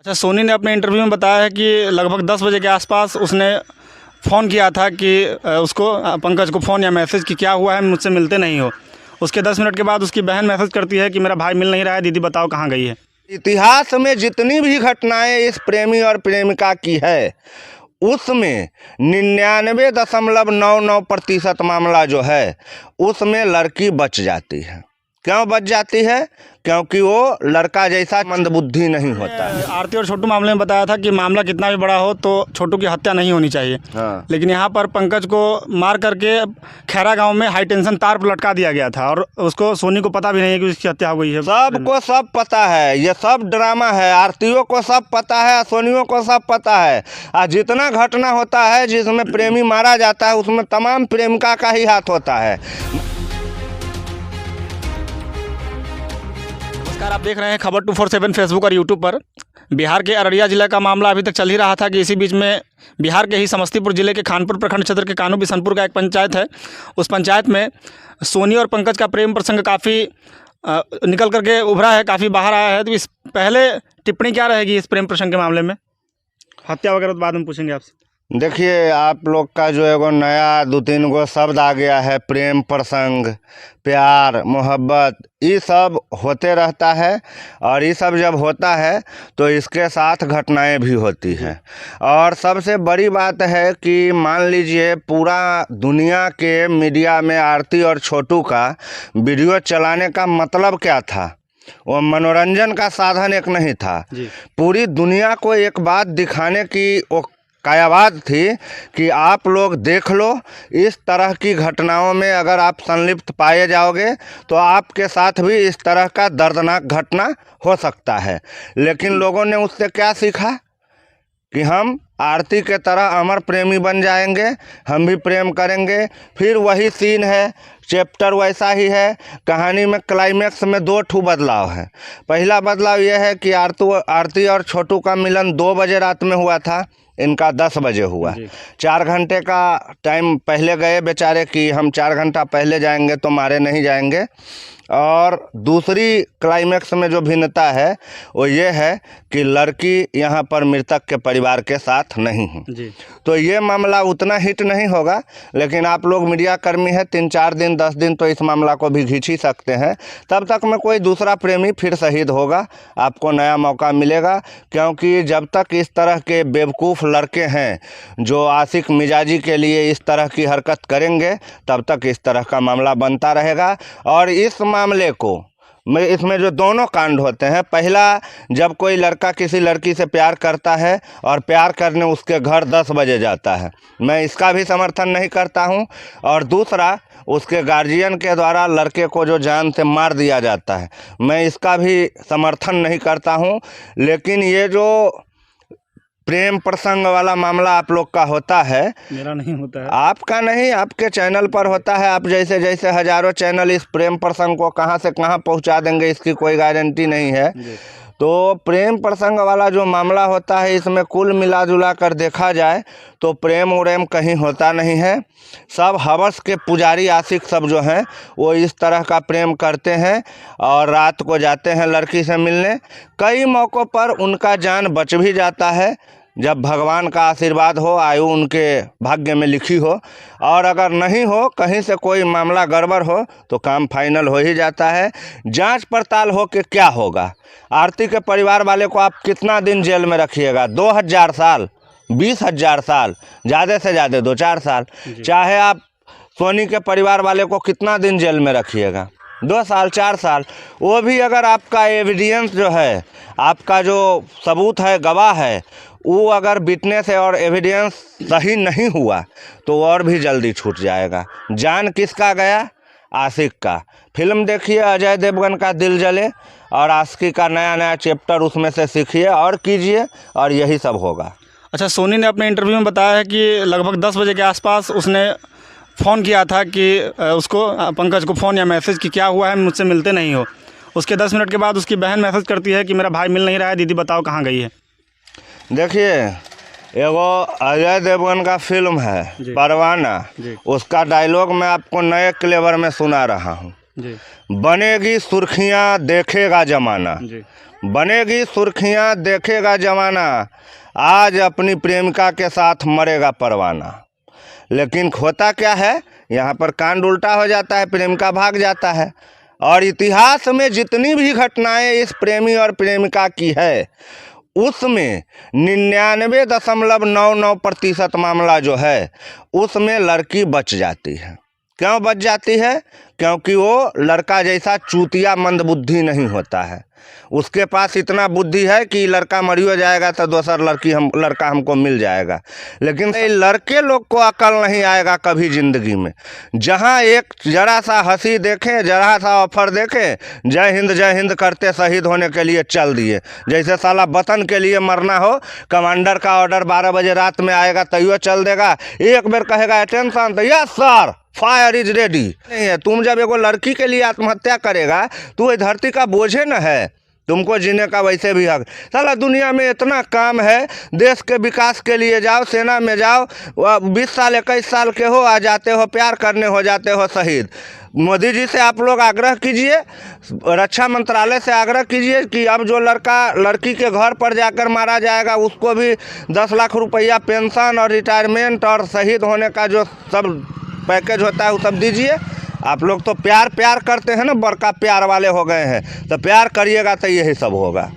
अच्छा, सोनी ने अपने इंटरव्यू में बताया है कि लगभग 10 बजे के आसपास उसने फ़ोन किया था कि उसको पंकज को फ़ोन या मैसेज कि क्या हुआ है, मुझसे मिलते नहीं हो। उसके 10 मिनट के बाद उसकी बहन मैसेज करती है कि मेरा भाई मिल नहीं रहा है, दीदी बताओ कहाँ गई है। इतिहास में जितनी भी घटनाएं इस प्रेमी और प्रेमिका की है उसमें 99.99% मामला जो है उसमें लड़की बच जाती है। क्यों बच जाती है? क्योंकि वो लड़का जैसा मंदबुद्धि नहीं होता है। आरती और छोटू मामले में बताया था कि मामला कितना भी बड़ा हो तो छोटू की हत्या नहीं होनी चाहिए। हाँ। लेकिन यहाँ पर पंकज को मार करके खैरा गांव में हाई टेंशन तार पर लटका दिया गया था और उसको सोनी को पता भी नहीं है कि उसकी हत्या हो गई है। सबको सब पता है, ये सब ड्रामा है। आरतियों को सब पता है, सोनियों को सब पता है। और जितना घटना होता है जिसमें प्रेमी मारा जाता है उसमें तमाम प्रेमिका का ही हाथ होता है। नमस्कार, आप देख रहे हैं खबर 247 फेसबुक और यूट्यूब पर। बिहार के अररिया जिला का मामला अभी तक चल ही रहा था कि इसी बीच में बिहार के ही समस्तीपुर जिले के खानपुर प्रखंड क्षेत्र के कानू बिशनपुर का एक पंचायत है। उस पंचायत में सोनी और पंकज का प्रेम प्रसंग काफ़ी निकल करके उभरा है, काफ़ी बाहर आया है। तो इस पहले टिप्पणी क्या रहेगी इस प्रेम प्रसंग के मामले में? हत्या वगैरह तो बाद में पूछेंगे आपसे। देखिए, आप लोग का जो एगो नया 2-3 गो शब्द आ गया है, प्रेम प्रसंग, प्यार, मोहब्बत, ये सब होते रहता है। और ये सब जब होता है तो इसके साथ घटनाएं भी होती हैं। और सबसे बड़ी बात है कि मान लीजिए पूरा दुनिया के मीडिया में आरती और छोटू का वीडियो चलाने का मतलब क्या था? वो मनोरंजन का साधन एक नहीं था। पूरी दुनिया को एक बात दिखाने की वो कायावाद थी कि आप लोग देख लो, इस तरह की घटनाओं में अगर आप संलिप्त पाए जाओगे तो आपके साथ भी इस तरह का दर्दनाक घटना हो सकता है। लेकिन लोगों ने उससे क्या सीखा कि हम आरती के तरह अमर प्रेमी बन जाएंगे, हम भी प्रेम करेंगे। फिर वही सीन है, चैप्टर वैसा ही है। कहानी में क्लाइमैक्स में 2 ठू बदलाव है। पहला बदलाव यह है कि आरती और छोटू का मिलन 2 बजे रात में हुआ था, इनका 10 बजे हुआ। 4 घंटे का टाइम पहले गए बेचारे कि हम 4 घंटा पहले जाएंगे तो मारे नहीं जाएंगे। और दूसरी क्लाइमैक्स में जो भिन्नता है वो ये है कि लड़की यहाँ पर मृतक के परिवार के साथ नहीं है। तो ये मामला उतना हिट नहीं होगा, लेकिन आप लोग मीडिया कर्मी है, 3-4 दिन 10 दिन तो इस मामला को भी खींच ही सकते हैं। तब तक में कोई दूसरा प्रेमी फिर शहीद होगा, आपको नया मौका मिलेगा। क्योंकि जब तक इस तरह के बेवकूफ़ लड़के हैं जो आशिक मिजाजी के लिए इस तरह की हरकत करेंगे, तब तक इस तरह का मामला बनता रहेगा। और इस मामले को इसमें जो दोनों कांड होते हैं, पहला जब कोई लड़का किसी लड़की से प्यार करता है और प्यार करने उसके घर 10 बजे जाता है, मैं इसका भी समर्थन नहीं करता हूं। और दूसरा उसके गार्जियन के द्वारा लड़के को जो जान से मार दिया जाता है, मैं इसका भी समर्थन नहीं करता हूं। लेकिन ये जो प्रेम प्रसंग वाला मामला आप लोग का होता है, मेरा नहीं होता है, आपका नहीं, आपके चैनल पर होता है। आप जैसे जैसे हजारों चैनल इस प्रेम प्रसंग को कहां से कहां पहुंचा देंगे इसकी कोई गारंटी नहीं है। तो प्रेम प्रसंग वाला जो मामला होता है, इसमें कुल मिला जुला कर देखा जाए तो प्रेम उरेम कहीं होता नहीं है। सब हवस के पुजारी आशिक सब जो हैं वो इस तरह का प्रेम करते हैं और रात को जाते हैं लड़की से मिलने। कई मौक़ों पर उनका जान बच भी जाता है जब भगवान का आशीर्वाद हो, आयु उनके भाग्य में लिखी हो। और अगर नहीं हो, कहीं से कोई मामला गड़बड़ हो तो काम फाइनल हो ही जाता है। जांच पड़ताल हो के क्या होगा? आरती के परिवार वाले को आप कितना दिन जेल में रखिएगा? 2000 साल, 20,000 साल, ज़्यादा से ज़्यादा 2-4 साल। चाहे आप सोनी के परिवार वाले को कितना दिन जेल में रखिएगा? 2 साल, 4 साल। वो भी अगर आपका एविडेंस जो है, आपका जो सबूत है, गवाह है, वो अगर विटनेस है और एविडेंस सही नहीं हुआ तो और भी जल्दी छूट जाएगा। जान किसका गया? आशिक का। फिल्म देखिए अजय देवगन का दिल जले और आशिकी का नया चैप्टर उसमें से सीखिए और कीजिए, और यही सब होगा। अच्छा, सोनी ने अपने इंटरव्यू में बताया है कि लगभग 10 बजे के आसपास उसने फ़ोन किया था कि उसको पंकज को फ़ोन या मैसेज कि क्या हुआ है, मुझसे मिलते नहीं हो। उसके 10 मिनट के बाद उसकी बहन मैसेज करती है कि मेरा भाई मिल नहीं रहा है, दीदी बताओ कहाँ गई है। देखिए, एगो अजय देवगन का फिल्म है परवाना, उसका डायलॉग मैं आपको नए क्लेवर में सुना रहा हूँ। बनेगी सुर्खियाँ देखेगा जमाना, बनेगी सुर्खियाँ देखेगा जमाना, आज अपनी प्रेमिका के साथ मरेगा परवाना। लेकिन होता क्या है, यहाँ पर कांड उल्टा हो जाता है, प्रेमिका भाग जाता है। और इतिहास में जितनी भी घटनाएं इस प्रेमी और प्रेमिका की है, उसमें 99.99% मामला जो है उसमें लड़की बच जाती है। क्यों बच जाती है? क्योंकि वो लड़का जैसा चूतिया मंदबुद्धि नहीं होता है। उसके पास इतना बुद्धि है कि लड़का मरियो जाएगा तो दूसर लड़का हमको मिल जाएगा। लेकिन लड़के लोग को अकल नहीं आएगा कभी ज़िंदगी में। जहाँ एक जरा सा हंसी देखें, जरा सा ऑफर देखें, जय हिंद करते शहीद होने के लिए चल दिए। जैसे साला वतन के लिए मरना हो, कमांडर का ऑर्डर 12 बजे रात में आएगा तैयो चल देगा। एक बार कहेगा अटेंशन तो yes sir, fire is ready. नहीं है, तुम जब एगो लड़की के लिए आत्महत्या करेगा तो ये धरती का बोझे न है, तुमको जीने का वैसे भी हक। साला दुनिया में इतना काम है, देश के विकास के लिए जाओ, सेना में जाओ, 20 साल 21 साल के हो, आ जाते हो प्यार करने, हो जाते हो शहीद। मोदी जी से आप लोग आग्रह कीजिए, रक्षा मंत्रालय से आग्रह कीजिए कि अब जो लड़का लड़की के घर पर जाकर मारा जाएगा उसको भी 10 लाख रुपया पेंशन और रिटायरमेंट और शहीद होने का जो सब पैकेज होता है वो सब दीजिए। आप लोग तो प्यार करते हैं ना, बड़का प्यार वाले हो गए हैं, तो प्यार करिएगा तो यही सब होगा।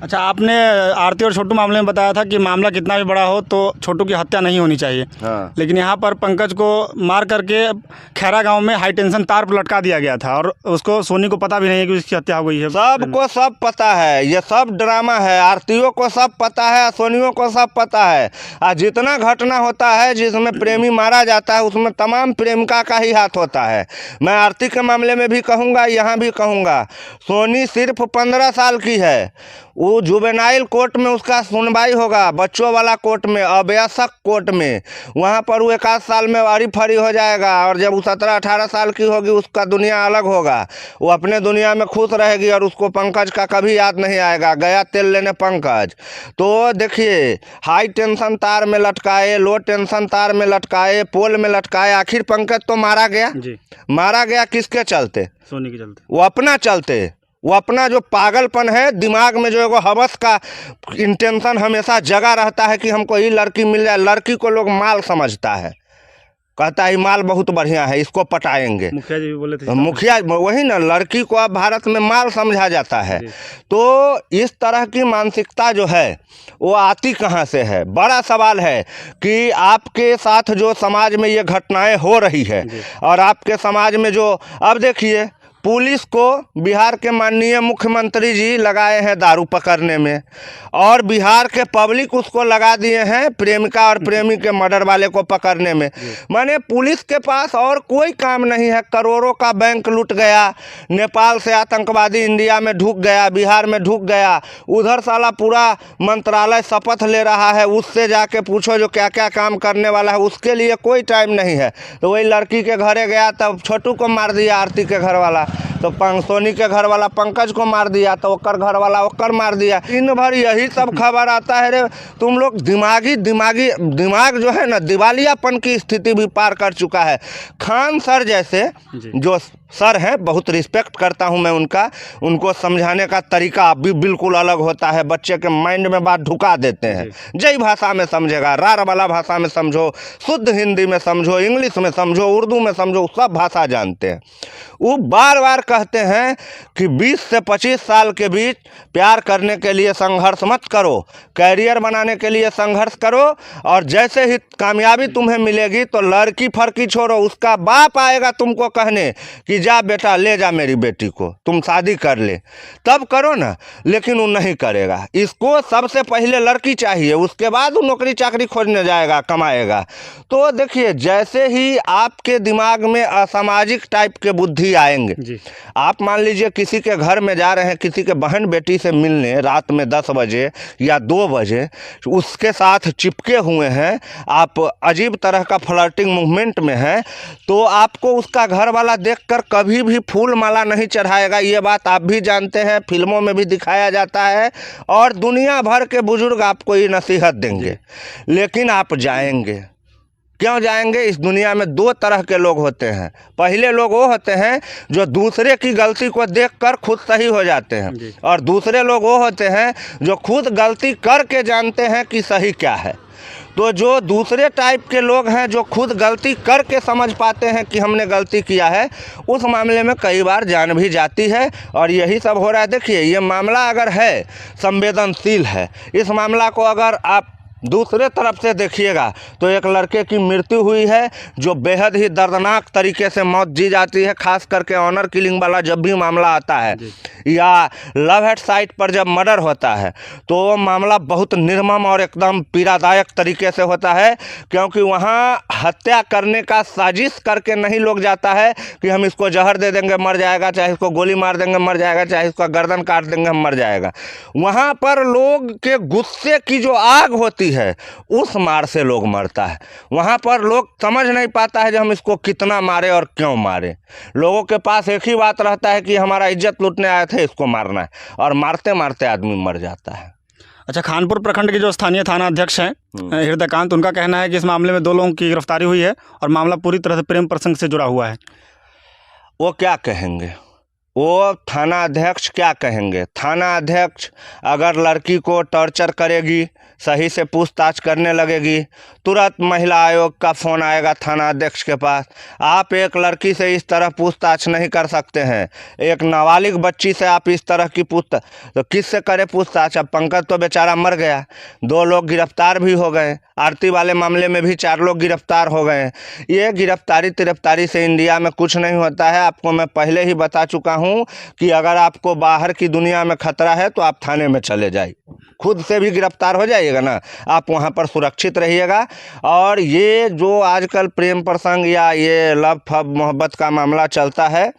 अच्छा, आपने आरती और छोटू मामले में बताया था कि मामला कितना भी बड़ा हो तो छोटू की हत्या नहीं होनी चाहिए। हाँ। लेकिन यहाँ पर पंकज को मार करके खैरा गांव में हाई टेंशन तार पर लटका दिया गया था और उसको सोनी को पता भी नहीं है कि उसकी हत्या हो गई है। सबको सब पता है, ये सब ड्रामा है। आरतियों को सब पता है, सोनियों को सब पता है। और जितना घटना होता है जिसमें प्रेमी मारा जाता है उसमें तमाम प्रेमिका का ही हाथ होता है। मैं आरती के मामले में भी कहूँगा, यहाँ भी कहूँगा, सोनी सिर्फ 15 साल की है। वो जुवेनाइल कोर्ट में उसका सुनवाई होगा, बच्चों वाला कोर्ट में, अवयस्क कोर्ट में। वहाँ पर वो 1 साल में अरी फरी हो जाएगा और जब वो 17-18 साल की होगी उसका दुनिया अलग होगा। वो अपने दुनिया में खुश रहेगी और उसको पंकज का कभी याद नहीं आएगा, गया तेल लेने पंकज। तो देखिए, हाई टेंशन तार में लटकाए, लो टेंशन तार में लटकाए, पोल में लटकाए, आखिर पंकज तो मारा गया जी। मारा गया किसके चलते? सोनी के चलते। वो अपना चलते, वो अपना जो पागलपन है दिमाग में, जो एगो हवस का इंटेंशन हमेशा जगा रहता है कि हमको ये लड़की मिल जाए। लड़की को लोग माल समझता है, कहता है माल बहुत बढ़िया है, इसको पटाएंगे। मुखिया जी भी बोले थे, मुखिया वही ना, लड़की को अब भारत में माल समझा जाता है। तो इस तरह की मानसिकता जो है वो आती कहाँ से है? बड़ा सवाल है कि आपके साथ जो समाज में ये घटनाएं हो रही है और आपके समाज में जो, अब देखिए, पुलिस को बिहार के माननीय मुख्यमंत्री जी लगाए हैं दारू पकड़ने में, और बिहार के पब्लिक उसको लगा दिए हैं प्रेमिका और प्रेमी के मर्डर वाले को पकड़ने में। माने पुलिस के पास और कोई काम नहीं है। करोड़ों का बैंक लूट गया, नेपाल से आतंकवादी इंडिया में ढुक गया, बिहार में ढुक गया, उधर साला पूरा मंत्रालय शपथ ले रहा है, उससे जाके पूछो जो क्या क्या काम करने वाला है, उसके लिए कोई टाइम नहीं है। तो वही लड़की के घरे गया तब छोटू को मार दिया, आरती के घर वाला, तो सोनी के घर वाला पंकज को मार दिया, तो ओकर घर वाला ओकर मार दिया। दिन भर यही सब खबर आता है। रे तुम लोग दिमाग जो है ना, दिवालियापन की स्थिति भी पार कर चुका है। खान सर जैसे जो सर हैं, बहुत रिस्पेक्ट करता हूं मैं उनका, उनको समझाने का तरीका भी बिल्कुल अलग होता है। बच्चे के माइंड में बात ढुका देते हैं। जय भाषा में समझेगा, रार वाला भाषा में समझो, शुद्ध हिंदी में समझो, इंग्लिश में समझो, उर्दू में समझो, सब भाषा जानते हैं। वो बार बार कहते हैं कि 20 से 25 साल के बीच प्यार करने के लिए संघर्ष मत करो, कैरियर बनाने के लिए संघर्ष करो, और जैसे ही कामयाबी तुम्हें मिलेगी तो लड़की फड़की छोड़ो, उसका बाप आएगा तुमको कहने कि जा बेटा ले जा मेरी बेटी को, तुम शादी कर ले, तब करो ना। लेकिन वो नहीं करेगा। इसको सबसे पहले लड़की चाहिए, उसके बाद वो नौकरी चाकरी खोजने जाएगा, कमाएगा। तो देखिए, जैसे ही आपके दिमाग में असामाजिक टाइप के बुद्धि आएंगे जी। आप मान लीजिए किसी के घर में जा रहे हैं, किसी के बहन बेटी से मिलने रात में 10 बजे या 2 बजे, उसके साथ चिपके हुए हैं, आप अजीब तरह का फ्लर्टिंग मूवमेंट में हैं, तो आपको उसका घर वाला देखकर कभी भी फूल माला नहीं चढ़ाएगा। ये बात आप भी जानते हैं, फिल्मों में भी दिखाया जाता है और दुनिया भर के बुजुर्ग आपको ये नसीहत देंगे। लेकिन आप जाएंगे, क्यों जाएंगे? इस दुनिया में दो तरह के लोग होते हैं। पहले लोग वो होते हैं जो दूसरे की गलती को देखकर खुद सही हो जाते हैं, और दूसरे लोग वो होते हैं जो खुद गलती करके जानते हैं कि सही क्या है। तो जो दूसरे टाइप के लोग हैं जो खुद गलती करके समझ पाते हैं कि हमने गलती किया है, उस मामले में कई बार जान भी जाती है, और यही सब हो रहा है। देखिए, ये मामला अगर है संवेदनशील है, इस मामला को अगर आप दूसरे तरफ से देखिएगा तो एक लड़के की मृत्यु हुई है जो बेहद ही दर्दनाक तरीके से मौत जी जाती है। खास करके ऑनर किलिंग वाला जब भी मामला आता है या लव एट साइट पर जब मर्डर होता है तो वो मामला बहुत निर्मम और एकदम पीड़ादायक तरीके से होता है, क्योंकि वहाँ हत्या करने का साजिश करके नहीं लोग जाता है कि हम इसको जहर दे देंगे मर जाएगा, चाहे इसको गोली मार देंगे मर जाएगा, चाहे इसका गर्दन काट देंगे हम मर जाएगा। वहाँ पर लोग के गुस्से की जो आग होती है उस मार से लोग मरता है। वहाँ पर लोग समझ नहीं पाता है कि हम इसको कितना मारे और क्यों मारे। लोगों के पास एक ही बात रहता है कि हमारा इज्जत लूटने आए थे, इसको मारना है, और मारते मारते आदमी मर जाता है। अच्छा, खानपुर प्रखंड के जो स्थानीय थाना अध्यक्ष हैं हृदयकांत, उनका कहना है कि इस मामले में 2 लोगों की गिरफ्तारी हुई है और मामला पूरी तरह से प्रेम प्रसंग से जुड़ा हुआ है। वो क्या कहेंगे? वो थाना अध्यक्ष क्या कहेंगे? थाना अध्यक्ष अगर लड़की को टॉर्चर करेगी, सही से पूछताछ करने लगेगी, तुरंत महिला आयोग का फ़ोन आएगा थाना अध्यक्ष के पास। आप एक लड़की से इस तरह पूछताछ नहीं कर सकते हैं, एक नाबालिग बच्ची से आप इस तरह की पूछताछ तो किससे करे पूछताछ? अब पंकज तो बेचारा मर गया, 2 लोग गिरफ्तार भी हो गए, आरती वाले मामले में भी 4 लोग गिरफ्तार हो गए। ये गिरफ्तारी से इंडिया में कुछ नहीं होता है। आपको मैं पहले ही बता चुका हूँ कि अगर आपको बाहर की दुनिया में खतरा है तो आप थाने में चले जाइए, खुद से भी गिरफ्तार हो जाइएगा ना, आप वहाँ पर सुरक्षित रहिएगा। और ये जो आजकल प्रेम प्रसंग या ये लव फब मोहब्बत का मामला चलता है,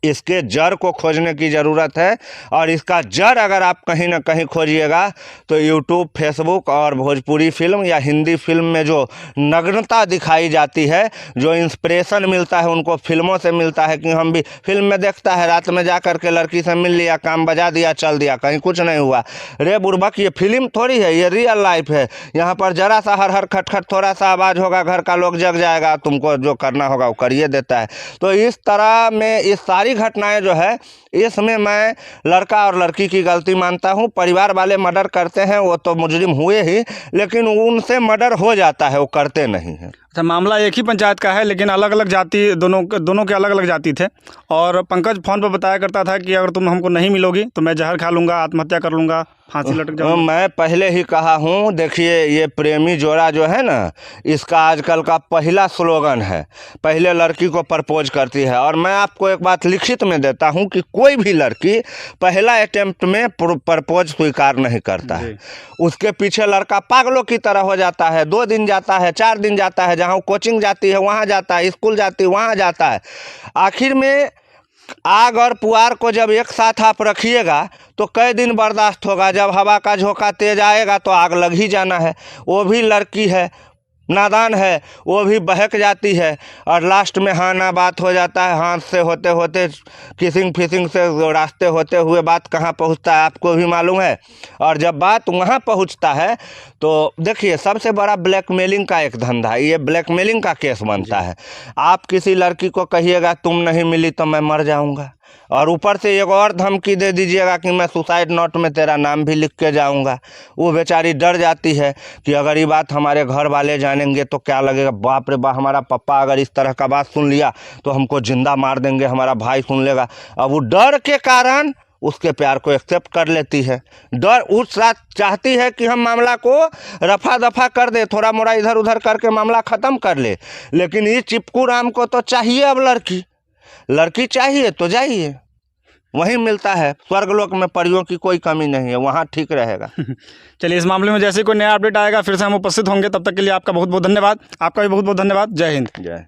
इसके जड़ को खोजने की ज़रूरत है। और इसका जड़ अगर आप कहीं ना कहीं खोजिएगा तो यूट्यूब, फेसबुक और भोजपुरी फिल्म या हिंदी फिल्म में जो नग्नता दिखाई जाती है, जो इंस्पिरेशन मिलता है उनको फिल्मों से मिलता है कि हम भी फिल्म में देखता है रात में जा कर के लड़की से मिल लिया, काम बजा दिया, चल दिया, कहीं कुछ नहीं हुआ। रे बुड़बक, ये फिल्म थोड़ी है, ये रियल लाइफ है। यहाँ पर जरा सा हर हर खटखट थोड़ा सा आवाज़ होगा, घर का लोग जग जाएगा, तुमको जो करना होगा वो करिए देता है। तो इस तरह में इस सारी घटनाएं जो है, इसमें मैं लड़का और लड़की की गलती मानता हूं। परिवार वाले मर्डर करते हैं वो तो मुजरिम हुए ही, लेकिन उनसे मर्डर हो जाता है, वो करते नहीं हैं। अच्छा, मामला एक ही पंचायत का है लेकिन अलग अलग जाति, दोनों के अलग अलग जाति थे, और पंकज फ़ोन पर बताया करता था कि अगर तुम हमको नहीं मिलोगी तो मैं जहर खा लूँगा, आत्महत्या कर लूँगा, फांसी लटक जाऊँगा। मैं पहले ही कहा हूँ, देखिए ये प्रेमी जोड़ा जो है ना, इसका आजकल का पहला स्लोगन है, पहले लड़की को प्रपोज करती है। और मैं आपको एक बात लिखित में देता हूँ कि कोई भी लड़की पहला अटेम्प्ट में प्रपोज स्वीकार नहीं करता है। उसके पीछे लड़का पागलों की तरह हो जाता है, 2 दिन जाता है, 4 दिन जाता है, जहाँ कोचिंग जाती है वहाँ जाता है, स्कूल जाती है वहाँ जाता है। आखिर में आग और पुआर को जब एक साथ आप रखिएगा तो कई दिन बर्दाश्त होगा। जब हवा का झोंका तेज आएगा तो आग लग ही जाना है। वो भी लड़की है, नादान है, वो भी बहक जाती है, और लास्ट में हाँ ना बात हो जाता है। हाथ से होते होते किसिंग फिसिंग से रास्ते होते हुए बात कहाँ पहुँचता है आपको भी मालूम है। और जब बात वहाँ पहुँचता है तो देखिए, सबसे बड़ा ब्लैकमेलिंग का एक धंधा है, ये ब्लैकमेलिंग का केस बनता है। आप किसी लड़की को कहिएगा तुम नहीं मिली तो मैं मर जाऊँगा, और ऊपर से एक और धमकी दे दीजिएगा कि मैं सुसाइड नोट में तेरा नाम भी लिख के जाऊंगा। वो बेचारी डर जाती है कि अगर ये बात हमारे घर वाले जानेंगे तो क्या लगेगा, बाप रे बाप, हमारा पापा अगर इस तरह का बात सुन लिया तो हमको जिंदा मार देंगे, हमारा भाई सुन लेगा। अब वो डर के कारण उसके प्यार को एक्सेप्ट कर लेती है। डर उस रात चाहती है कि हम मामला को रफा दफा कर दे, थोड़ा मोड़ा इधर उधर करके मामला ख़त्म कर ले, लेकिन ये चिपकू राम को तो चाहिए अब लड़की चाहिए तो जाइए, वहीं मिलता है। स्वर्गलोक में परियों की कोई कमी नहीं है, वहाँ ठीक रहेगा। चलिए, इस मामले में जैसे कोई नया अपडेट आएगा फिर से हम उपस्थित होंगे। तब तक के लिए आपका बहुत बहुत धन्यवाद। आपका भी बहुत बहुत धन्यवाद। जय हिंद। जय।